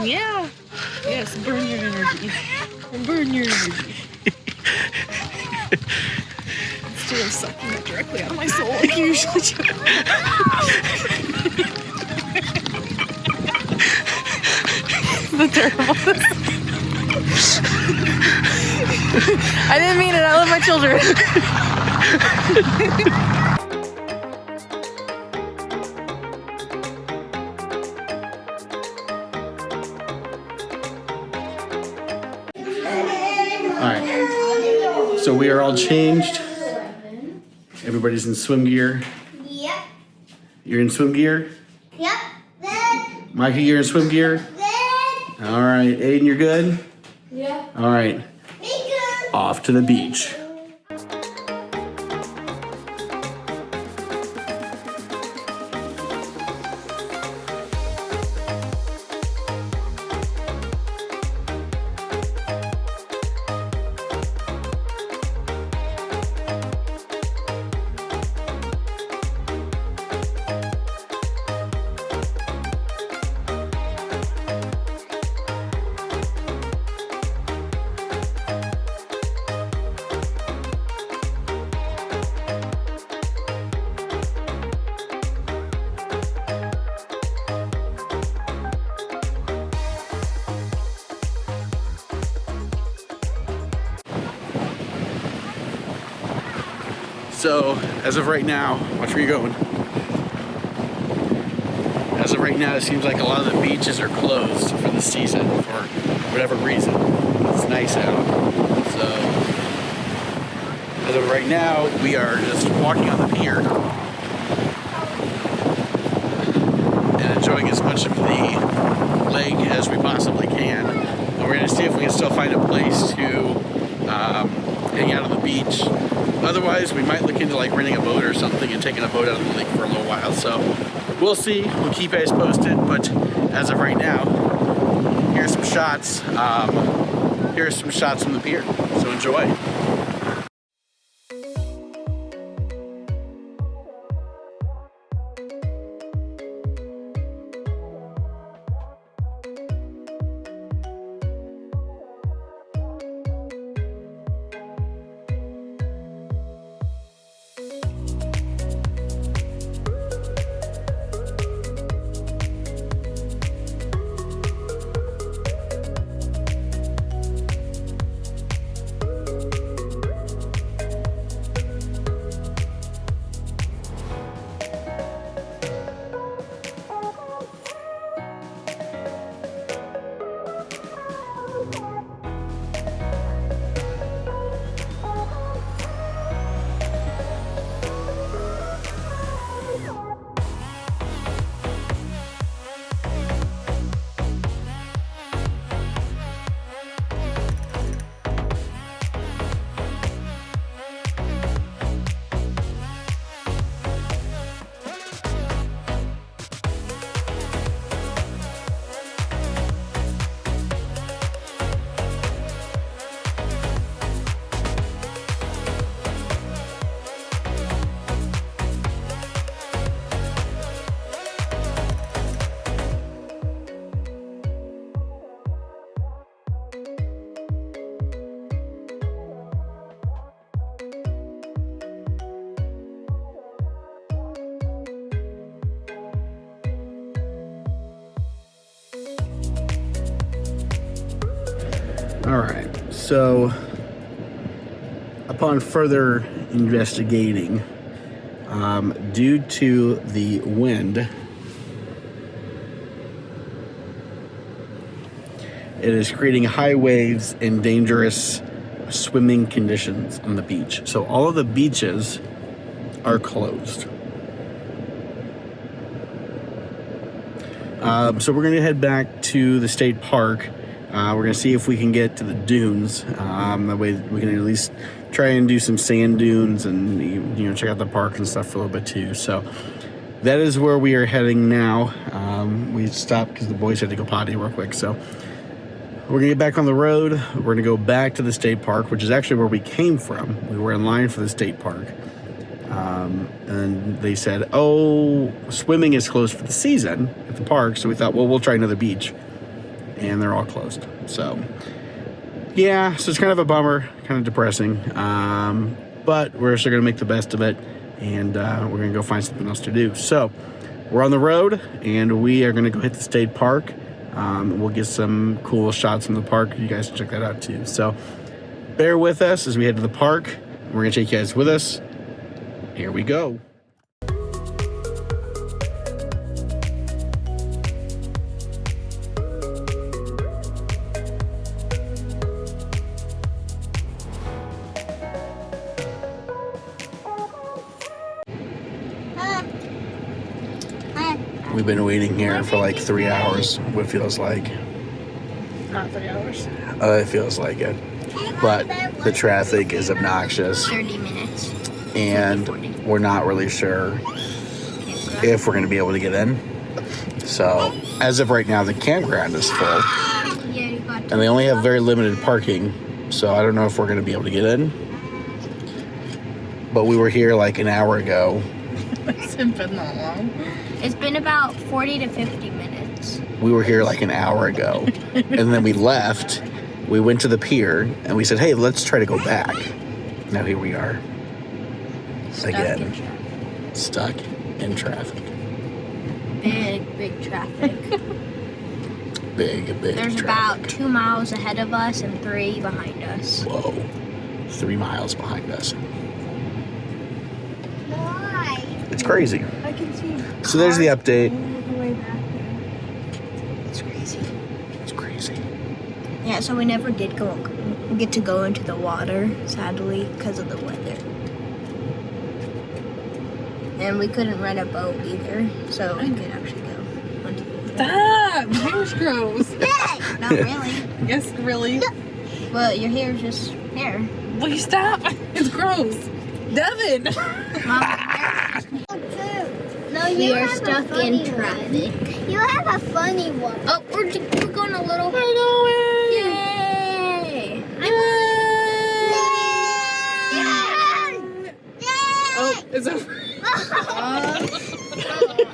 Yeah. Yes, burn your energy. Burn your energy. Instead of sucking it directly out of my soul like you usually do. The terribleness. I didn't mean it. I love my children. Alright, so we are all changed. Everybody's in swim gear. Yep. You're in swim gear? Yep. Micah, you're in swim gear? Alright, Aiden, you're good? Yeah. Alright, off to the beach. So, as of right now, watch where you're going. As of right now, it seems like a lot of the beaches are closed for the season for whatever reason. It's nice out. So, as of right now, we are just walking on the pier and enjoying as much of the lake as we possibly can. And we're going to see if we can still find a place to hang out on the beach. Otherwise, we might look into like renting a boat or something and taking a boat out of the lake for a little while. So we'll see. We'll keep you guys posted. But as of right now, here's some shots. Here's some shots from the pier. So enjoy. All right, so upon further investigating, due to the wind, it is creating high waves and dangerous swimming conditions on the beach. So all of the beaches are closed. So we're gonna head back to the state park. We're gonna see if we can get to the dunes. That way we can at least try and do some sand dunes and check out the park and stuff for a little bit too. So that is where we are heading now. We stopped because the boys had to go potty real quick. So we're gonna get back on the road. We're gonna go back to the state park, which is actually where we came from. We were in line for the state park. And they said, oh, swimming is closed for the season at the park. So we thought, well, we'll try another beach. and they're all closed. So yeah, so it's kind of a bummer, kind of depressing, but we're still gonna make the best of it, and we're gonna go find something else to do. So we're on the road, and we are gonna go hit the state park. We'll get some cool shots from the park. You guys can check that out too. So bear with us as we head to the park. We're gonna take you guys with us. Here we go. We've been waiting here for like 3 hours, what feels like. Not 3 hours. It feels like it. But the traffic is obnoxious. 30 minutes. And we're not really sure if we're going to be able to get in. So, as of right now, the campground is full. And they only have very limited parking. So, I don't know if we're going to be able to get in. But we were here like an hour ago. It's been that long. It's been about 40 to 50 minutes. We were here like an hour ago. And then we left. We went to the pier. And we said, hey, let's try to go back. Now here we are. Again. Stuck in traffic. Big traffic. Big There's traffic. about 2 miles ahead of us and 3 behind us. Whoa. 3 miles behind us. Why? It's crazy. I can see. So there's the update. The way back. It's crazy. It's crazy. Yeah, so we never did get to go into the water, sadly, because of the weather. And we couldn't rent a boat either, so we could actually go onto the water. Stop! My hair's gross. Not really. Yes, really? Well, your hair's just hair. Will you stop? It's gross. Devin! No, we are stuck in traffic. You have a funny one. Oh, we're going a little. I know it! Yay! Oh, it's over.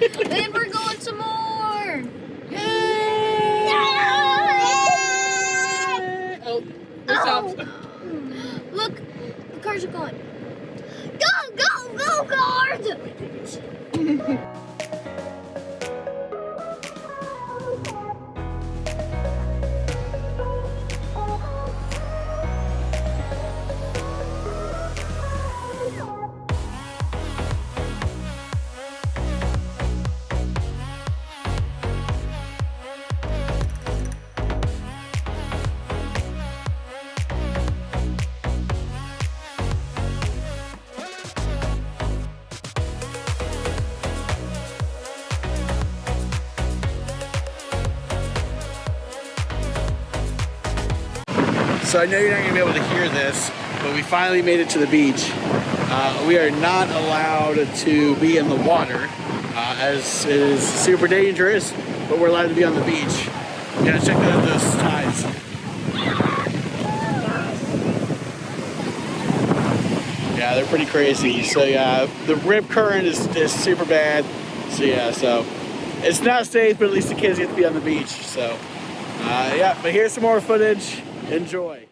Wait, we're going some more. Oh, we stopped. Look, the cars are going. Go, cars! So I know you're not going to be able to hear this, but we finally made it to the beach. We are not allowed to be in the water, as it is super dangerous, but we're allowed to be on the beach. You gotta check out those tides. Yeah, they're pretty crazy. So yeah, the rip current is super bad. So yeah, so it's not safe, but at least the kids get to be on the beach. So yeah, but here's some more footage. Enjoy.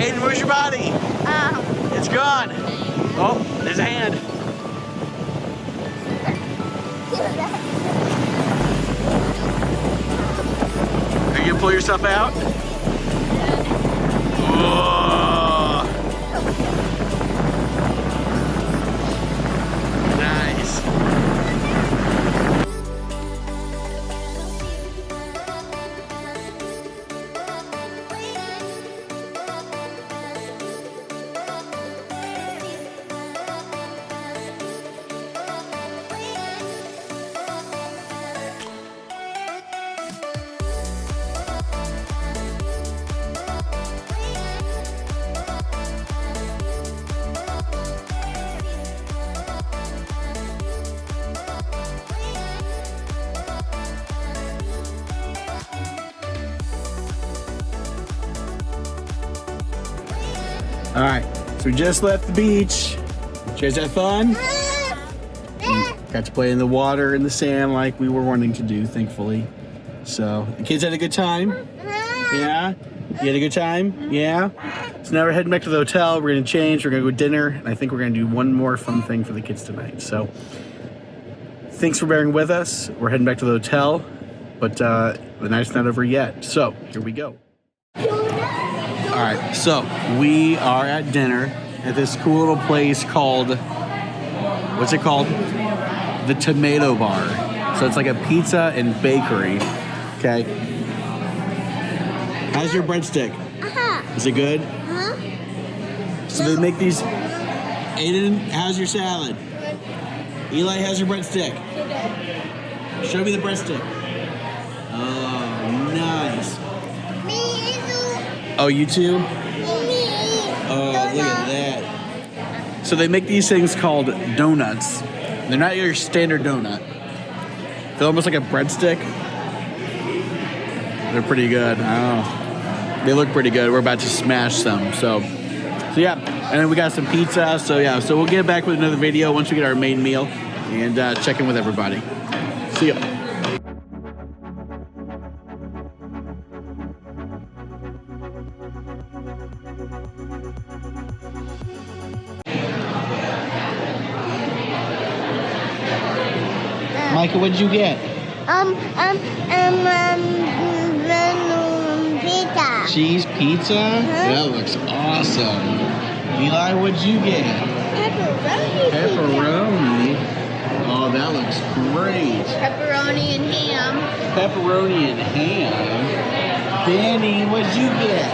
Aiden, where's your body? It's gone. Oh, there's a hand. Are you gonna pull yourself out? Whoa. Nice. All right, so we just left the beach. Did you guys have fun? Got to play in the water, in the sand like we were wanting to do, thankfully. So, the kids had a good time? Yeah? You had a good time? Yeah? So now we're heading back to the hotel. We're gonna change, we're gonna go to dinner, and I think we're gonna do one more fun thing for the kids tonight. So, thanks for bearing with us. We're heading back to the hotel, but the night's not over yet. So, here we go. All right, so we are at dinner at this cool little place called, what's it called? The Tomato Bar. So it's like a pizza and bakery, okay? How's your breadstick? Is it good? So they make these, Aiden, how's your salad? Eli, how's your breadstick? Show me the breadstick. Oh, nice. Oh, you too? Oh, look at that. So they make these things called donuts. They're not your standard donut. They're almost like a breadstick. They're pretty good. Oh, they look pretty good. We're about to smash some. So yeah. And then we got some pizza. So yeah. So we'll get back with another video once we get our main meal and check in with everybody. See ya. Micah, what'd you get? Pizza. Cheese pizza? That looks awesome. Eli, what'd you get? Pepperoni. Oh, that looks great. Pepperoni and ham. Pepperoni and ham. Danny, what'd you get?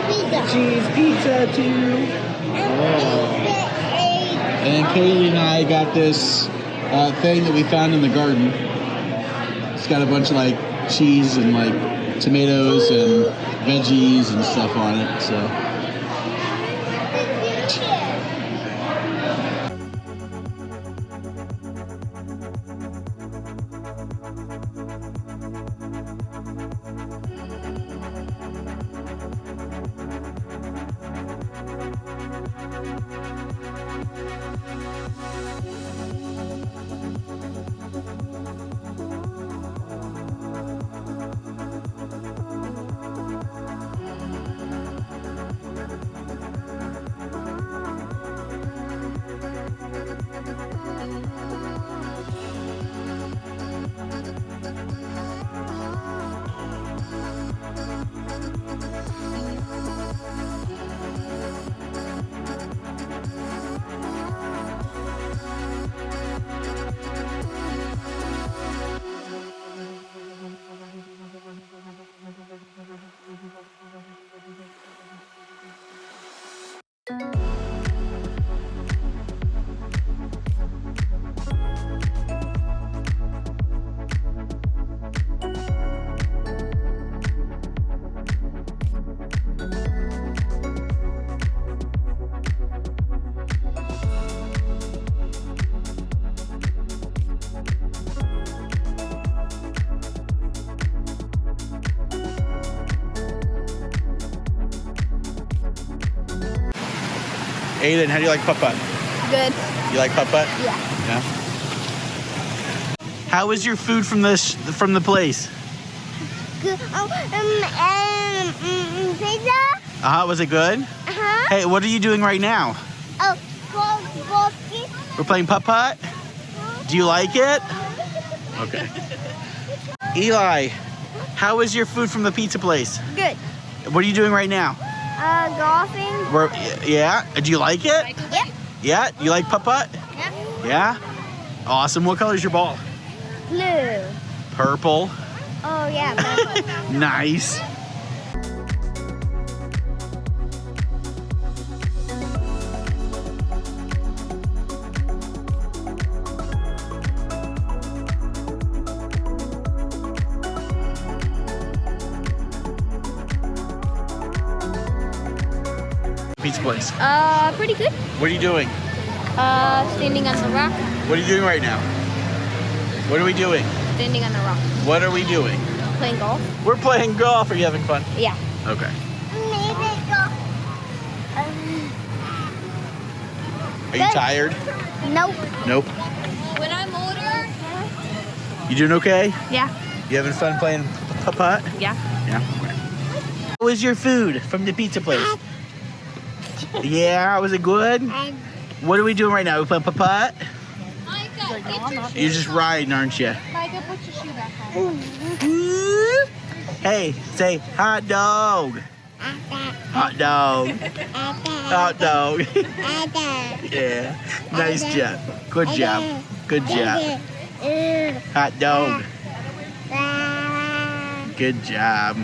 Pizza. Cheese pizza too. Oh. And Kaylee and I got this thing that we found in the garden. It's got a bunch of like cheese and like tomatoes and veggies and stuff on it. So. Aiden, how do you like putt-putt? Good. You like putt-putt? Yeah. Yeah. How was your food from the place? Good. Pizza. Was it good? Hey, what are you doing right now? Oh, ball. We're playing putt-putt? Do you like it? Okay. Eli, how was your food from the pizza place? Good. What are you doing right now? Golfing. Yeah? Do you like it? Yep. Yeah? You like putt-putt? Yep. Yeah? Awesome. What color is your ball? Blue. Purple. Oh yeah. Purple. Nice. Pizza place. Pretty good. What are you doing? Standing on the rock. What are you doing right now? What are we doing? Standing on the rock. What are we doing? Playing golf. We're playing golf. Are you having fun? Yeah. Okay. Maybe go. Are you tired? Nope. Nope. When I'm older. You doing okay? Yeah. You having fun playing putt-putt? Yeah. Yeah. How was your food from the pizza place? Yeah, was it good? What are we doing right now? We playing putt-putt? You're just riding, aren't you? Micah, put your shoe back on. Hey, say hot dog. Hot dog. Hot dog. Yeah. Nice job. Good job. Good job. Hot dog. Good job.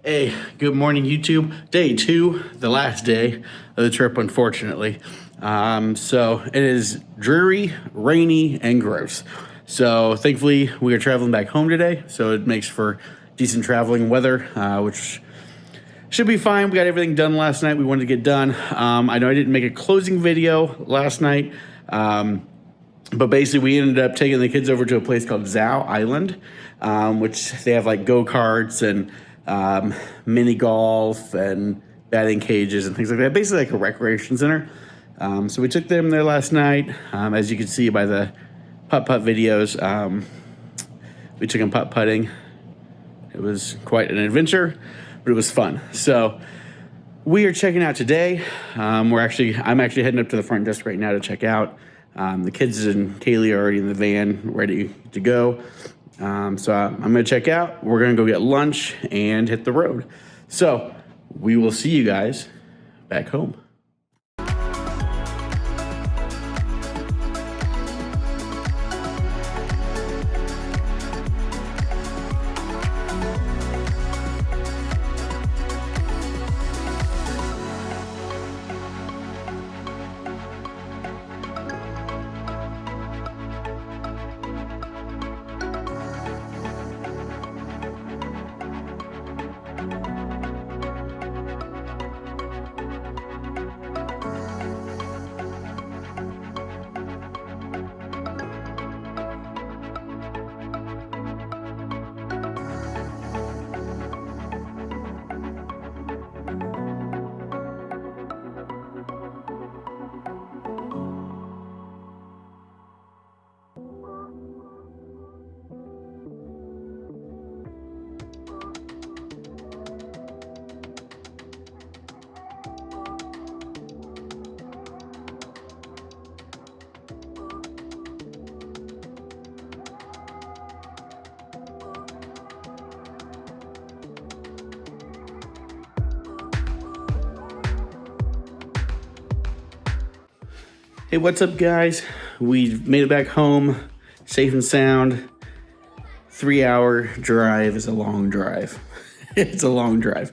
Hey, good morning YouTube. Day 2, the last day of the trip, unfortunately. So it is dreary, rainy, and gross. So thankfully we are traveling back home today, so it makes for decent traveling weather, which should be fine. We got everything done last night we wanted to get done. I know I didn't make a closing video last night, but basically we ended up taking the kids over to a place called Zhao Island, which they have like go-karts and mini golf and batting cages and things like that. Basically like a recreation center. So we took them there last night. As you can see by the putt-putt videos, we took them putt-putting. It was quite an adventure, but it was fun. So we are checking out today. I'm actually heading up to the front desk right now to check out. The kids and Kaylee are already in the van, ready to go. So I'm going to check out. We're going to go get lunch and hit the road. So we will see you guys back home. Hey, what's up, guys? We made it back home, safe and sound. 3-hour drive is a long drive. It's a long drive,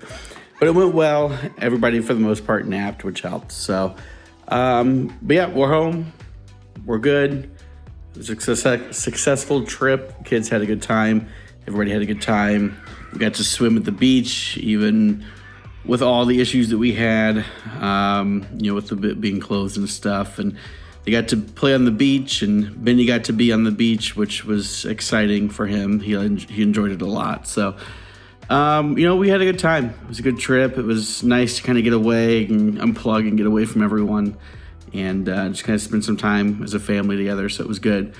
but it went well. Everybody, for the most part, napped, which helped. So, but yeah, we're home. We're good. It was a successful trip. Kids had a good time. Everybody had a good time. We got to swim at the beach, even with all the issues that we had, with the bit being closed and stuff. And they got to play on the beach, and Benny got to be on the beach, which was exciting for him. He enjoyed it a lot. So, we had a good time. It was a good trip. It was nice to kind of get away and unplug and get away from everyone, and just kind of spend some time as a family together. So it was good.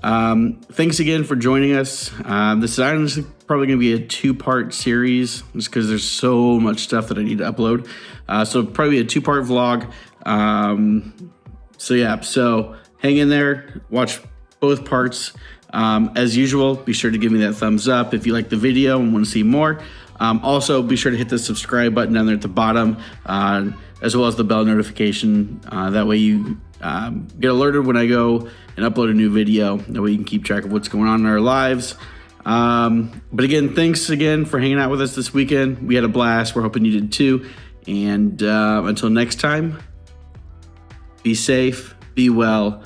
Thanks again for joining us. This is honestly probably going to be a 2-part series just because there's so much stuff that I need to upload. So probably a 2-part vlog. So hang in there, watch both parts. As usual, be sure to give me that thumbs up if you like the video and want to see more. Also, be sure to hit the subscribe button down there at the bottom, as well as the bell notification. That way you get alerted when I go and upload a new video. That way you can keep track of what's going on in our lives. But again, thanks again for hanging out with us this weekend. We had a blast. We're hoping you did too. And until next time, be safe, be well,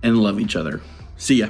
and love each other. See ya.